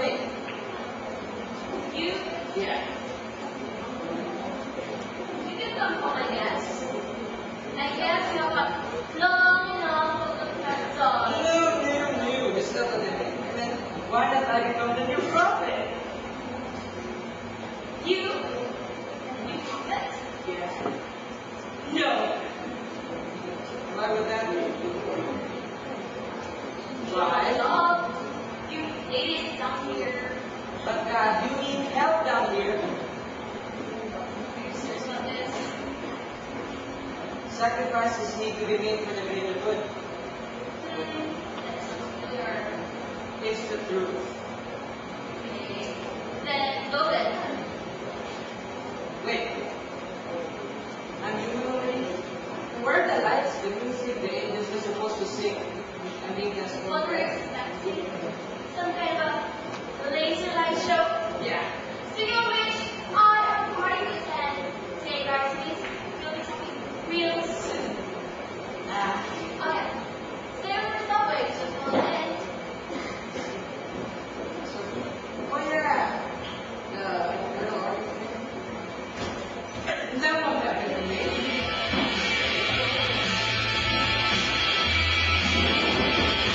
profit. You Yeah. can come home, I guess. I guess you have a long enough to look at dog. No. It's not what I mean. I mean, why not I become the new prophet? You prophet? Yeah. No. Why would that be? Why? Dog. You idiots down here. But God, you need help down here. Are you serious about this? Sacrifices need to be made for the greater good. That sounds familiar. It's the truth. Okay. Then go then. Wait. I'm human already? Where are the lights, the music, the angels are supposed to sing? I mean, that's What were you expecting? Some kind of laser light show? Yeah. Speaking of which,